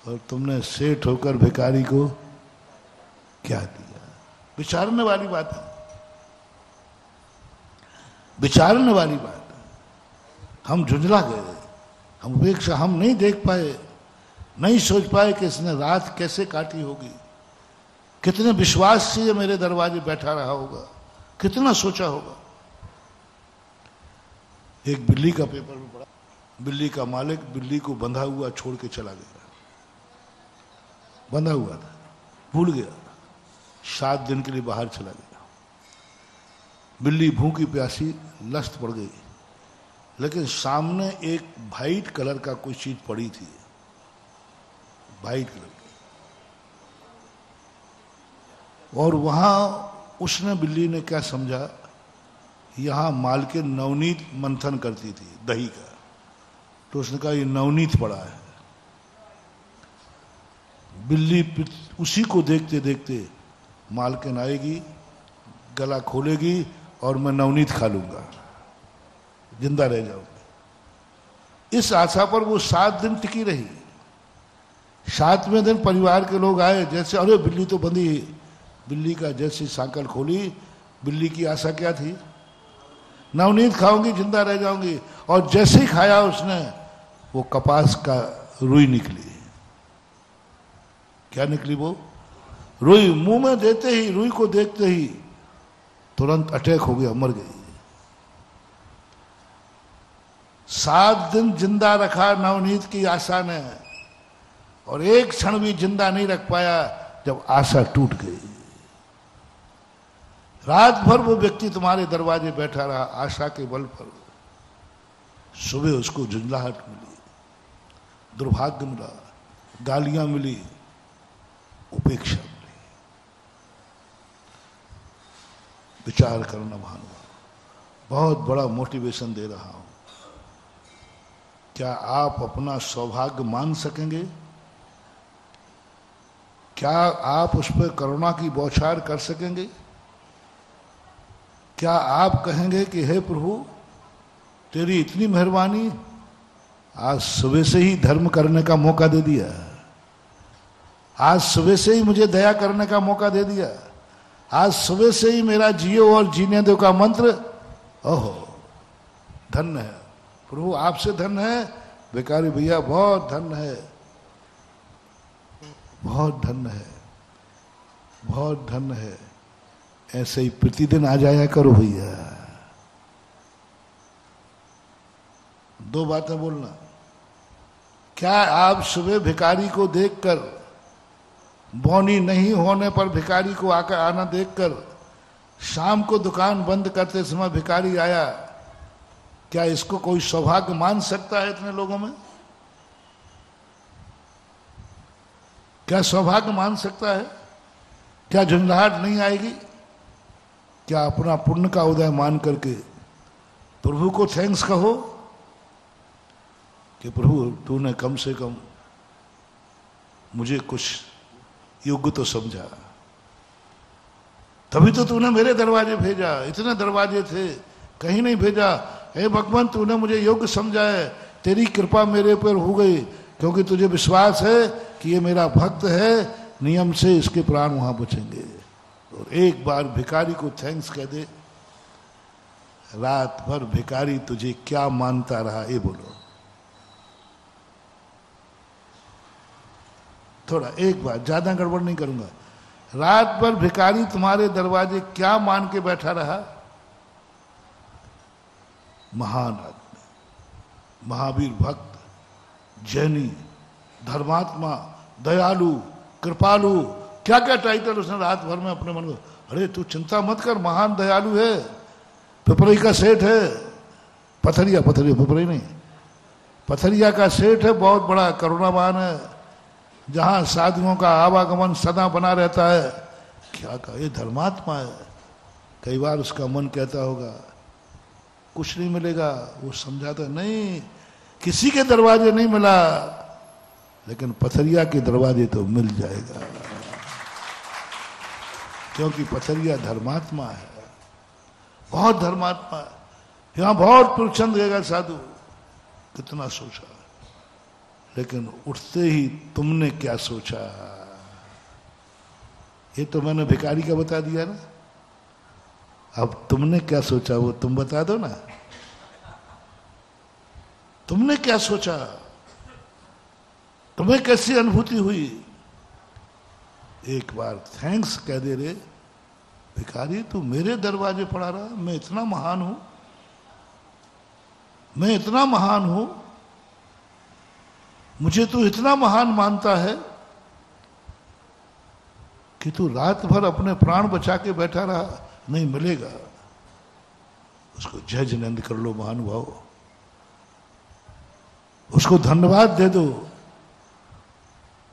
और तुमने सेठ होकर भिखारी को क्या दिया। विचारने वाली बात है, विचारने वाली बात है। हम झुंझला गए, हम उपेक्षा, हम नहीं देख पाए, नहीं सोच पाए कि इसने रात कैसे काटी होगी, कितने विश्वास से ये मेरे दरवाजे बैठा रहा होगा, कितना सोचा होगा। एक बिल्ली का पेपर में पढ़ा, बिल्ली का मालिक बिल्ली को बंधा हुआ छोड़ के चला गया, बंधा हुआ था, भूल गया, 7 दिन के लिए बाहर चला गया। बिल्ली भूखी प्यासी लस्त पड़ गई, लेकिन सामने एक वाइट कलर का कोई चीज पड़ी थी, वाइट कलर की, और वहां उसने, बिल्ली ने क्या समझा, यहां मालकिन नवनीत मंथन करती थी दही का, तो उसने कहा ये नवनीत पड़ा है। बिल्ली उसी को देखते देखते मालकिन आएगी, गला खोलेगी और मैं नवनीत खा लूंगा, जिंदा रह जाऊंगा। इस आशा पर वो 7 दिन टिकी रही। 7वें दिन परिवार के लोग आए, जैसे अरे बिल्ली तो बंधी है। बिल्ली का जैसी सांकल खोली, बिल्ली की आशा क्या थी, नवनीत खाऊंगी, जिंदा रह जाऊंगी। और जैसे ही खाया उसने, वो कपास का रुई निकली। क्या निकली वो रुई? मुंह में देते ही, रुई को देखते ही तुरंत अटैक हो गया, मर गई। 7 दिन जिंदा रखा नवनीत की आशा ने, और एक क्षण भी जिंदा नहीं रख पाया जब आशा टूट गई। रात भर वो व्यक्ति तुम्हारे दरवाजे बैठा रहा आशा के बल पर, सुबह उसको झुंझलाहट मिली, दुर्भाग्य मिला, गालियां मिली, उपेक्षा मिली। विचार करना महानुभाव, बहुत बड़ा मोटिवेशन दे रहा हूं। क्या आप अपना सौभाग्य मान सकेंगे? क्या आप उस पर करुणा की बौछार कर सकेंगे? क्या आप कहेंगे कि हे प्रभु तेरी इतनी मेहरबानी, आज सुबह से ही धर्म करने का मौका दे दिया, आज सुबह से ही मुझे दया करने का मौका दे दिया, आज सुबह से ही मेरा जियो और जीने दो का मंत्र, ओहो धन्य है प्रभु, आपसे धन्य है। भिखारी भैया बहुत धन्य है, बहुत धन्य है, बहुत धन्य है। ऐसे ही प्रतिदिन आ जाया करो भैया। दो बातें बोलना। क्या आप सुबह भिखारी को देखकर, बौनी नहीं होने पर भिखारी को आकर आना देखकर, शाम को दुकान बंद करते समय भिखारी आया, क्या इसको कोई सौभाग्य मान सकता है इतने लोगों में? क्या सौभाग्य मान सकता है? क्या झुंझलाहट नहीं आएगी? क्या अपना पुण्य का उदय मान करके प्रभु को थैंक्स कहो कि प्रभु तूने कम से कम मुझे कुछ योग्य तो समझा, तभी तो तूने मेरे दरवाजे भेजा। इतने दरवाजे थे, कहीं नहीं भेजा। हे भगवान तूने मुझे योग्य समझा है, तेरी कृपा मेरे ऊपर हो गई, क्योंकि तुझे विश्वास है कि ये मेरा भक्त है, नियम से इसके प्राण वहां बचेंगे। और एक बार भिखारी को थैंक्स कह दे। रात भर भिखारी तुझे क्या मानता रहा, ये बोलो। थोड़ा एक बार, ज्यादा गड़बड़ नहीं करूंगा। रात भर भिखारी तुम्हारे दरवाजे क्या मान के बैठा रहा? महान आदमी, महावीर भक्त, जैनी, धर्मात्मा, दयालु, कृपालु, क्या क्या टाइटल उसने रात भर में अपने मन को। अरे तू चिंता मत कर, महान दयालु है, पिपरई का सेठ है, पथरिया पिपरई नहीं, पथरिया का सेठ है, बहुत बड़ा करुणावान है, जहां साधुओं का आवागमन सदा बना रहता है। क्या कहा, ये धर्मात्मा है। कई बार उसका मन कहता होगा कुछ नहीं मिलेगा, वो समझाता नहीं, किसी के दरवाजे नहीं मिला, लेकिन पथरिया के दरवाजे तो मिल जाएगा, क्योंकि पथरिया धर्मात्मा है, बहुत धर्मात्मा है। यहां बहुत प्रचंड रहेगा साधु, कितना सोचा, लेकिन उठते ही तुमने क्या सोचा? ये तो मैंने भिखारी का बता दिया ना, अब तुमने क्या सोचा वो तुम बता दो ना। तुमने क्या सोचा? तुम्हें कैसी अनुभूति हुई? एक बार थैंक्स कह दे रे भिखारी, तू मेरे दरवाजे पड़ा रहा, मैं इतना महान हूं, मैं इतना महान हूं, मुझे तू इतना महान मानता है कि तू रात भर अपने प्राण बचा के बैठा रहा, नहीं मिलेगा। उसको जय जिनेंद्र कर लो महानुभाव, उसको धन्यवाद दे दो।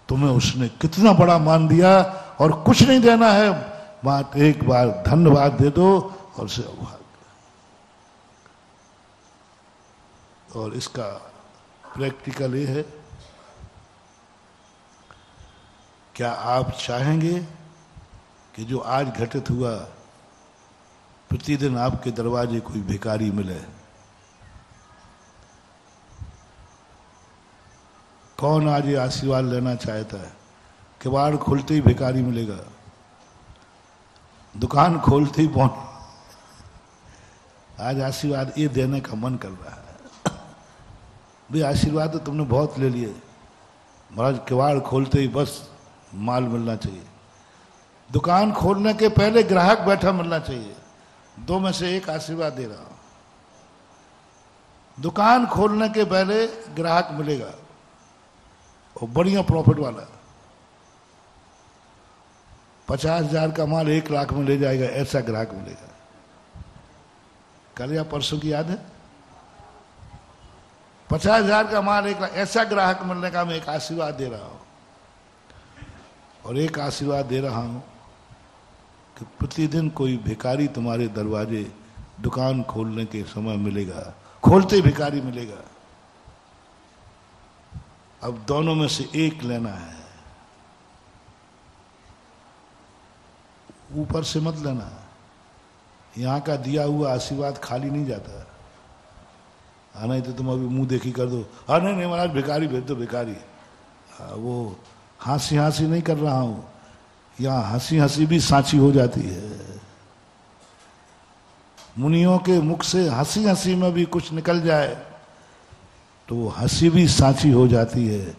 तुम्हें उसने कितना बड़ा मान दिया, और कुछ नहीं देना है, बात एक बार धन्यवाद दे दो और उसे अभाग। और इसका प्रैक्टिकल ये है, क्या आप चाहेंगे कि जो आज घटित हुआ, प्रतिदिन आपके दरवाजे कोई भिखारी मिले? कौन आज ये आशीर्वाद लेना चाहता है? किवाड़ खुलते ही भिखारी मिलेगा, दुकान खोलते ही पहुंच। आज आशीर्वाद ये देने का मन कर रहा है। भाई आशीर्वाद तो तुमने बहुत ले लिए महाराज, किवाड़ खोलते ही बस माल मिलना चाहिए, दुकान खोलने के पहले ग्राहक बैठा मिलना चाहिए। दो में से एक आशीर्वाद दे रहा हूं, दुकान खोलने के पहले ग्राहक मिलेगा, और बढ़िया प्रॉफिट वाला, 50,000 का माल 1 लाख में ले जाएगा, ऐसा ग्राहक मिलेगा। कल या परसों की याद है? 50,000 का माल 1 लाख, ऐसा ग्राहक मिलने का मैं एक आशीर्वाद दे रहा हूं। और एक आशीर्वाद दे रहा हूं कि प्रतिदिन कोई भिखारी तुम्हारे दरवाजे दुकान खोलने के समय मिलेगा, खोलते ही भिखारी मिलेगा। अब दोनों में से एक लेना है, ऊपर से मत लेना। यहां का दिया हुआ आशीर्वाद खाली नहीं जाता। नहीं तो तुम अभी मुंह देखी कर दो, हाँ नहीं महाराज भिखारी भेज दो, भिखारी। वो हंसी हंसी नहीं कर रहा हूं, यहां हंसी हंसी भी सांची हो जाती है। मुनियों के मुख से हंसी हंसी में भी कुछ निकल जाए तो वो हंसी भी सांची हो जाती है।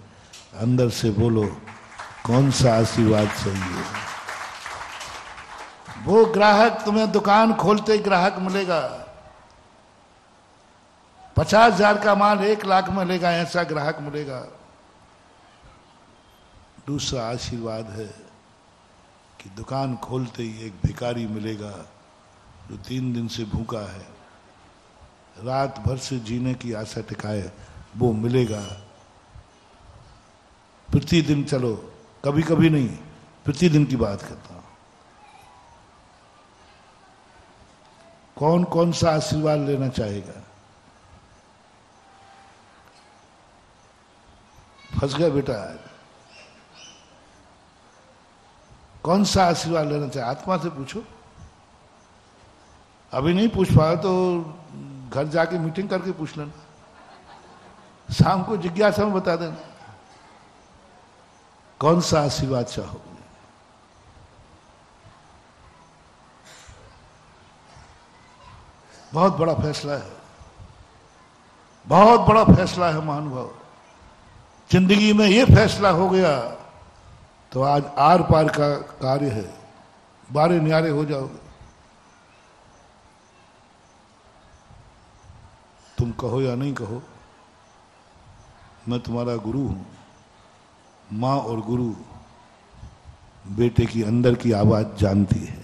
अंदर से बोलो कौन सा आशीर्वाद चाहिए। वो ग्राहक तुम्हें दुकान खोलते ग्राहक मिलेगा। 50,000 का माल 1 लाख में लेगा, ऐसा ग्राहक मिलेगा। दूसरा आशीर्वाद है कि दुकान खोलते ही एक भिखारी मिलेगा जो 3 दिन से भूखा है, रात भर से जीने की आशा टिकाए, वो मिलेगा। प्रतिदिन, चलो कभी कभी नहीं, प्रतिदिन की बात करता हूं। कौन कौन सा आशीर्वाद लेना चाहेगा? फंस गए बेटा। कौन सा आशीर्वाद लेना चाहिए? आत्मा से पूछो। अभी नहीं पूछ पाया तो घर जाके मीटिंग करके पूछ लेना, शाम को जिज्ञासा में बता देना कौन सा आशीर्वाद चाहोगे। बहुत बड़ा फैसला है, बहुत बड़ा फैसला है महानुभाव। जिंदगी में ये फैसला हो गया तो आज आर पार का कार्य है, बारे न्यारे हो जाओगे। तुम कहो या नहीं कहो, मैं तुम्हारा गुरु हूं। मां और गुरु बेटे की अंदर की आवाज जानती है।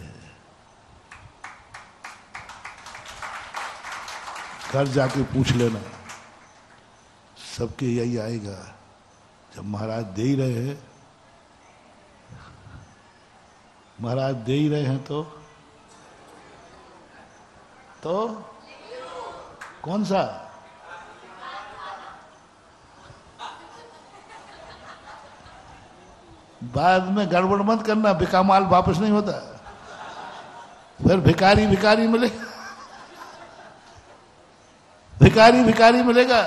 घर जाके पूछ लेना, सबके यही आएगा। जब महाराज दे ही रहे हैं, महाराज दे ही रहे हैं तो कौन सा? बाद में गड़बड़ मत करना, बिका माल वापस नहीं होता। फिर भिखारी भिखारी मिलेगा, भिखारी भिखारी मिलेगा।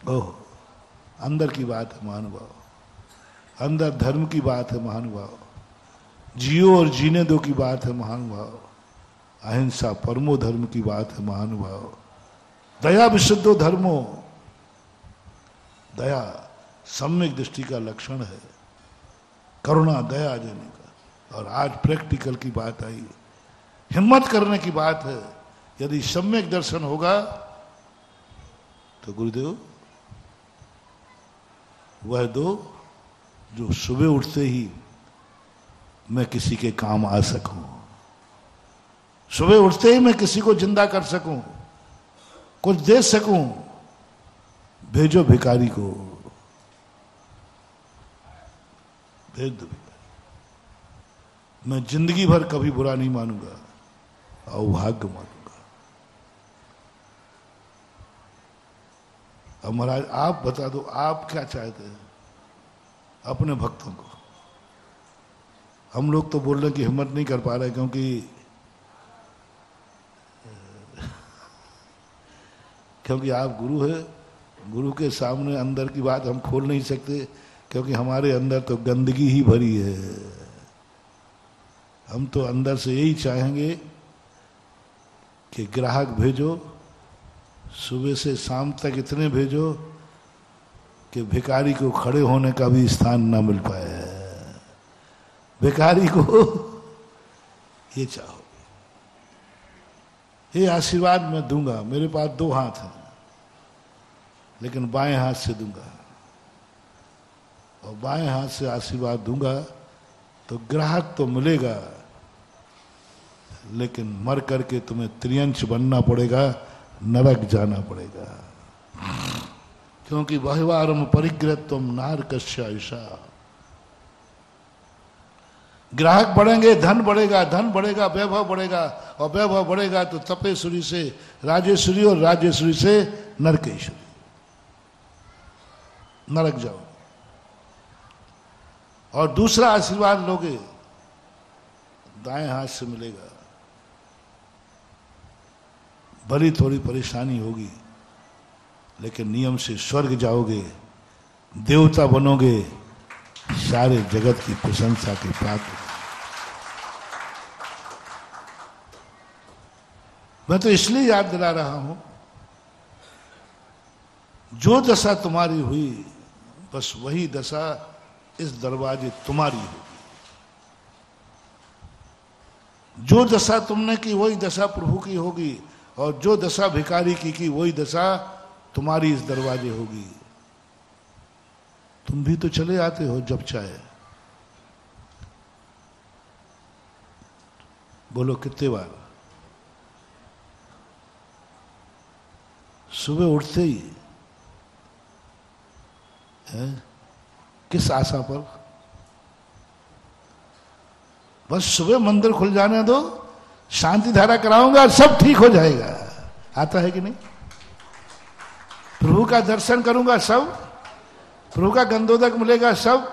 ओह, अंदर की बात है महानुभाव, अंदर धर्म की बात है महानुभाव, जियो और जीने दो की बात है महानुभाव, अहिंसा परमो धर्म की बात है महानुभाव, दया विशुद्धो धर्मो, दया सम्यक दृष्टि का लक्षण है, करुणा दया देने का। और आज प्रैक्टिकल की बात आई, हिम्मत करने की बात है। यदि सम्यक दर्शन होगा तो गुरुदेव वह दो जो सुबह उठते ही मैं किसी के काम आ सकूं, सुबह उठते ही मैं किसी को जिंदा कर सकूं, कुछ दे सकूं। भेजो भिखारी को, भेज दो भिखारी। मैं जिंदगी भर कभी बुरा नहीं मानूंगा, अभाग्य मानूंगा। अब महाराज आप बता दो, आप क्या चाहते हैं अपने भक्तों को? हम लोग तो बोल रहे कि हिम्मत नहीं कर पा रहे, क्योंकि आप गुरु है, गुरु के सामने अंदर की बात हम खोल नहीं सकते, क्योंकि हमारे अंदर तो गंदगी ही भरी है। हम तो अंदर से यही चाहेंगे कि ग्राहक भेजो, सुबह से शाम तक इतने भेजो कि भिखारी को खड़े होने का भी स्थान ना मिल पाए। भिखारी को ये चाहो। ये आशीर्वाद मैं दूंगा, मेरे पास 2 हाथ हैं, लेकिन बाएं हाथ से दूंगा। और बाएं हाथ से आशीर्वाद दूंगा तो ग्राहक तो मिलेगा, लेकिन मर करके तुम्हें त्रियंश बनना पड़ेगा, नरक जाना पड़ेगा। क्योंकि बहिवारम परिग्रहत्वम नारकस्य ऐसा। ग्राहक बढ़ेंगे, धन बढ़ेगा, धन बढ़ेगा, वैभव बढ़ेगा, और वैभव बढ़ेगा तो तपेश्वरी से राजेश्वरी, और राजेश्वरी से नरकेश्वरी, नरक जाओ। और दूसरा आशीर्वाद लोगे, दाएं हाथ से मिलेगा। भली थोड़ी परेशानी होगी, लेकिन नियम से स्वर्ग जाओगे, देवता बनोगे, सारे जगत की प्रशंसा के पात्र। मैं तो इसलिए याद दिला रहा हूं, जो दशा तुम्हारी हुई, बस वही दशा इस दरवाजे तुम्हारी होगी। जो दशा तुमने की वही दशा प्रभु की होगी, और जो दशा भिखारी की वही दशा तुम्हारी इस दरवाजे होगी। तुम भी तो चले आते हो जब चाहे। बोलो कितने बार? सुबह उठते ही है? किस आशा पर? बस सुबह मंदिर खुल जाने दो, शांति धारा कराऊंगा, सब ठीक हो जाएगा। आता है कि नहीं? प्रभु का दर्शन करूंगा सब, प्रभु का गंधोदक मिलेगा सब।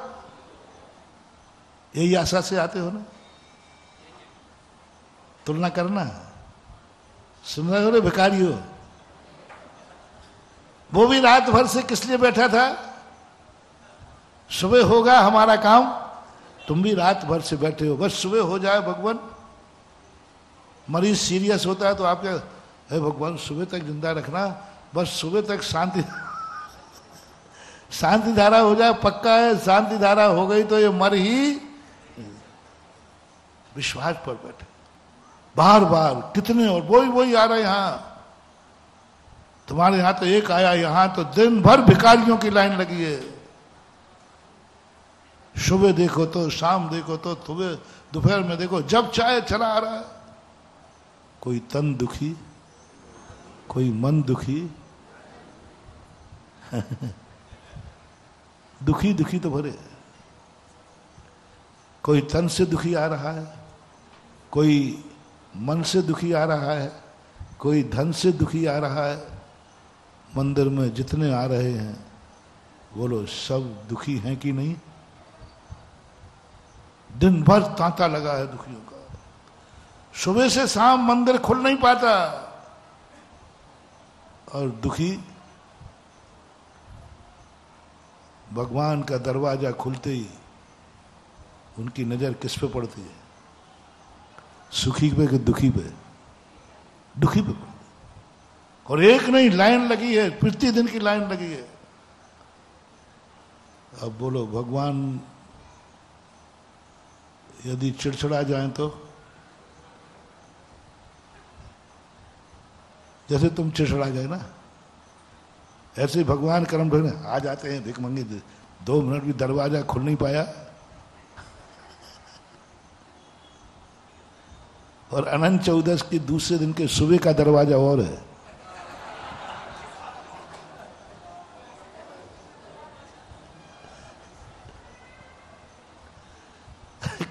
यही आशा से आते हो ना? तुलना करना। सुन रहे हो रे भिखारी हो? वो भी रात भर से किस लिए बैठा था? सुबह होगा हमारा काम। तुम भी रात भर से बैठे हो, बस सुबह हो जाए भगवान। मरीज सीरियस होता है तो आप क्या, हे भगवान सुबह तक जिंदा रखना, बस सुबह तक शांति शांति धारा हो जाए। पक्का है, शांति धारा हो गई तो ये मर ही। विश्वास पर बैठे बार बार कितने, और वही वही आ रहे। यहां तुम्हारे यहां तो एक आया, यहां तो दिन भर भिखारियों की लाइन लगी है। सुबह देखो तो, शाम देखो तो, सुबह दोपहर में देखो, जब चाहे चला आ रहा है। कोई तन दुखी, कोई मन दुखी दुखी दुखी तो भरे। कोई तन से दुखी आ रहा है, कोई मन से दुखी आ रहा है, कोई धन से दुखी आ रहा है। मंदिर में जितने आ रहे हैं, बोलो सब दुखी हैं कि नहीं? दिन भर तांता लगा है दुखियों का। सुबह से शाम मंदिर खुल नहीं पाता, और दुखी भगवान का दरवाजा खुलते ही उनकी नजर किस पे पड़ती है? सुखी पे कि दुखी पे? दुखी पे। और एक नहीं, लाइन लगी है, प्रतिदिन की लाइन लगी है। अब बोलो भगवान यदि चिड़चिड़ा जाए तो? जैसे तुम चिड़चिड़ा जाए ना, ऐसे ही भगवान कर्म ढोने आ जाते हैं भिख मंगे। 2 मिनट भी दरवाजा खुल नहीं पाया, और अनंत चौदस की दूसरे दिन के सुबह का दरवाजा और है।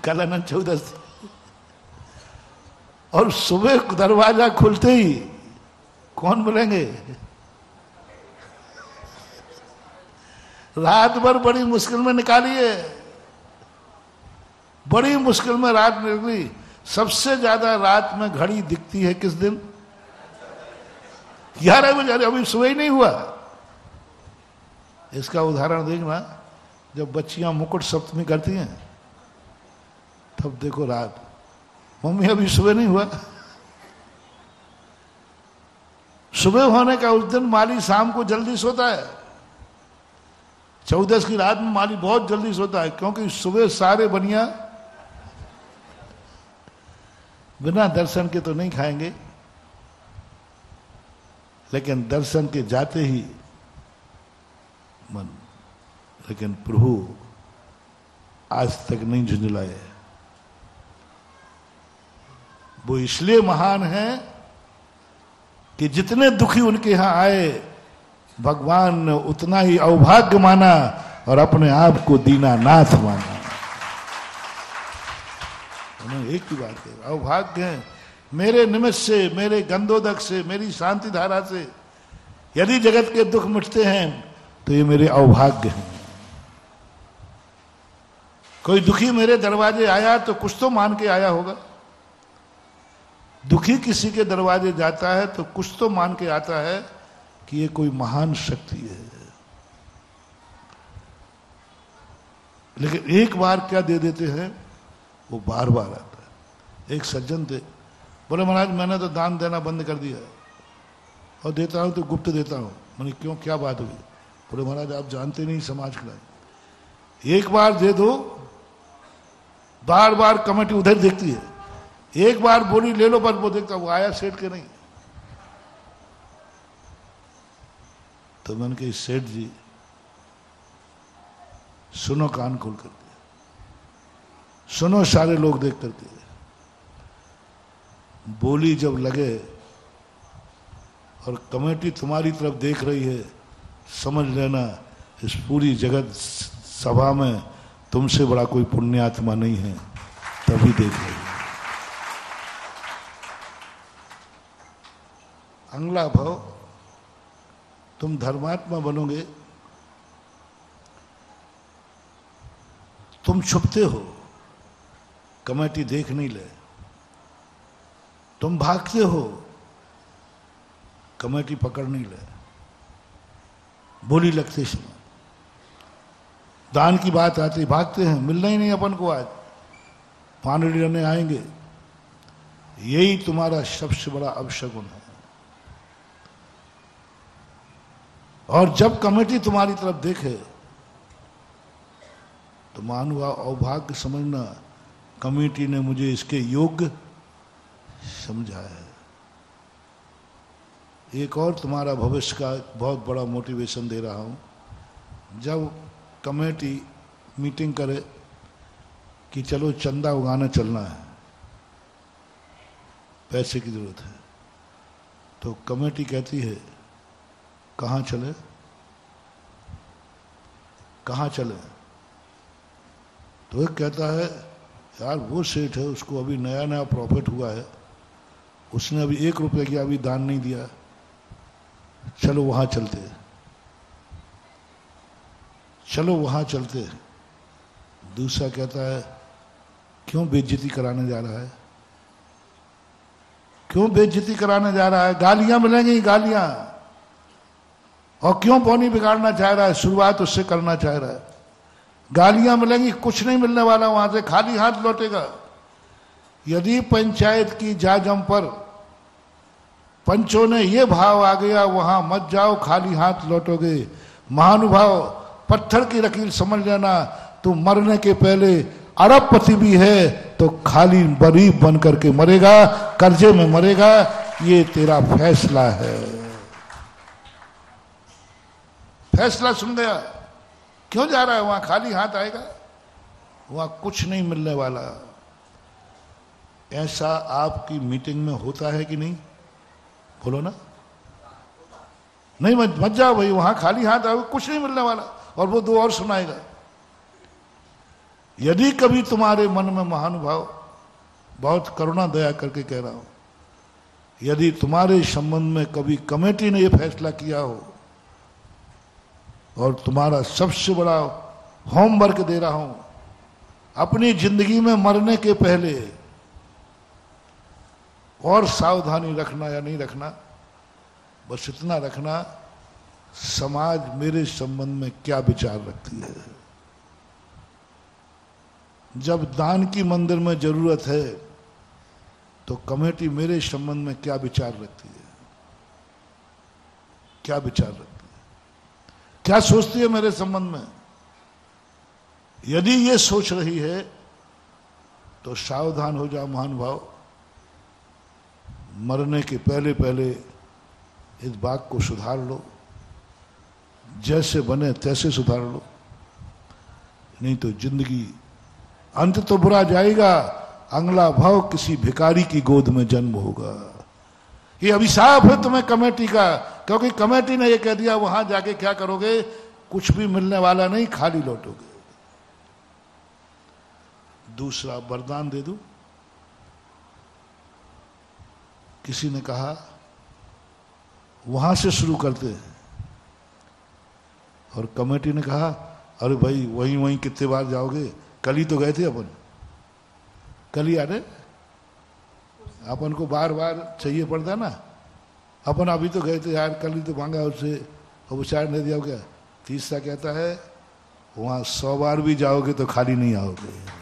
कल अनंत चौदस, और सुबह दरवाजा खुलते ही कौन मिलेंगे? रात भर बड़ी मुश्किल में निकाली है, बड़ी मुश्किल में रात निकली। सबसे ज्यादा रात में घड़ी दिखती है किस दिन? 11 बजे। अभी सुबह ही नहीं हुआ। इसका उदाहरण देखना, जब बच्चियां मुकुट सप्तमी करती हैं तब देखो रात, मम्मी अभी सुबह नहीं हुआ। सुबह होने का उस दिन माली शाम को जल्दी सोता है। 14 की रात में माली बहुत जल्दी सोता है, क्योंकि सुबह सारे बनिया बिना दर्शन के तो नहीं खाएंगे, लेकिन दर्शन के जाते ही मन। लेकिन प्रभु आज तक नहीं झुंझलाए। वो इसलिए महान है कि जितने दुखी उनके यहां आए, भगवान ने उतना ही अवभाग्य माना और अपने आप को दीनानाथ माना। उन्होंने एक ही बात है, अवभाग्य है, मेरे निमित्त से, मेरे गंधोदक से, मेरी शांति धारा से यदि जगत के दुख मिटते हैं तो ये मेरे अवभाग्य हैं। कोई दुखी मेरे दरवाजे आया तो कुछ तो मान के आया होगा। दुखी किसी के दरवाजे जाता है तो कुछ तो मान के आता है कि ये कोई महान शक्ति है। लेकिन एक बार क्या दे देते हैं, वो बार बार आता है। एक सज्जन थे, बोले महाराज मैंने तो दान देना बंद कर दिया और देता हूं तो गुप्त देता हूं। मैंने क्यों, क्या बात हुई? बोले महाराज आप जानते नहीं समाज का, एक बार दे दो, बार बार कमेटी उधर देखती है, एक बार बोली ले लो, पर वो देखता वो आया सेठ के नहीं। तो मैंने कहा सेठ जी सुनो, कान खोल करके सुनो, सारे लोग देख करके, बोली जब लगे और कमेटी तुम्हारी तरफ देख रही है, समझ लेना इस पूरी जगत सभा में तुमसे बड़ा कोई पुण्यात्मा नहीं है, तभी देख रही है। अगला भाव, तुम धर्मात्मा बनोगे, तुम छुपते हो, कमेटी देख नहीं ले, तुम भागते हो, कमेटी पकड़ नहीं ले। बोली लगते समय दान की बात आती, भागते हैं, मिलना ही नहीं अपन को, आज पानी लेने आएंगे। यही तुम्हारा सबसे बड़ा अपशगुन है। और जब कमेटी तुम्हारी तरफ देखे तो महानुभाव अवभाग्य समझना, कमेटी ने मुझे इसके योग्य समझा है। एक और तुम्हारा भविष्य का बहुत बड़ा मोटिवेशन दे रहा हूं। जब कमेटी मीटिंग करे कि चलो चंदा उगाने चलना है, पैसे की जरूरत है, तो कमेटी कहती है कहाँ चले, कहाँ चले? तो एक कहता है यार वो सेठ है, उसको अभी नया नया प्रॉफिट हुआ है, उसने अभी 1 रुपये की अभी दान नहीं दिया, चलो वहां चलते, चलो वहां चलते। दूसरा कहता है क्यों बेइज्जती कराने जा रहा है, क्यों बेइज्जती कराने जा रहा है, गालियां मिलेंगी, गालियां, और क्यों पौनी बिगाड़ना चाह रहा है, शुरुआत उससे करना चाह रहा है। गालियां मिलेंगी, कुछ नहीं मिलने वाला, वहां से खाली हाथ लौटेगा। यदि पंचायत की जाजम पर पंचों ने ये भाव आ गया, वहां मत जाओ, खाली हाथ लौटोगे। महानुभाव पत्थर की लकीर समझ लेना, तू मरने के पहले अरबपति भी है तो खाली गरीब बन करके मरेगा, कर्जे में मरेगा, ये तेरा फैसला है। फैसला सुन गया, क्यों जा रहा है वहां, खाली हाथ आएगा, वहां कुछ नहीं मिलने वाला। ऐसा आपकी मीटिंग में होता है कि नहीं? बोलो ना। नहीं मत जाओ भाई, वहां खाली हाथ आओगे, कुछ नहीं मिलने वाला, और वो 2 और सुनाएगा। यदि कभी तुम्हारे मन में, महानुभाव बहुत करुणा दया करके कह रहा हूं, यदि तुम्हारे संबंध में कभी कमेटी ने यह फैसला किया हो, और तुम्हारा सबसे बड़ा होमवर्क दे रहा हूं, अपनी जिंदगी में मरने के पहले और सावधानी रखना या नहीं रखना, बस इतना रखना, समाज मेरे संबंध में क्या विचार रखती है। जब दान की मंदिर में जरूरत है तो कमेटी मेरे संबंध में क्या विचार रखती है, क्या विचार रखती है, क्या सोचती है मेरे संबंध में। यदि ये सोच रही है तो सावधान हो जाओ महानुभाव, मरने के पहले पहले इस बात को सुधार लो, जैसे बने तैसे सुधार लो, नहीं तो जिंदगी अंत तो बुरा जाएगा, अगला भव किसी भिखारी की गोद में जन्म होगा। ये अभिशाप है तुम्हें कमेटी का, क्योंकि कमेटी ने ये कह दिया वहां जाके क्या करोगे, कुछ भी मिलने वाला नहीं, खाली लौटोगे। दूसरा वरदान दे दूं। किसी ने कहा वहां से शुरू करते हैं, और कमेटी ने कहा अरे भाई वहीं वहीं कितने बार जाओगे, कल ही तो गए थे अपन, कल ही आ रहे, अपन को बार बार चाहिए पड़ता ना, अपन अभी तो गए थे यार, कल ही तो मांगा उससे, और विचार नहीं दिया क्या। तीसरा कहता है वहां 100 बार भी जाओगे तो खाली नहीं आओगे।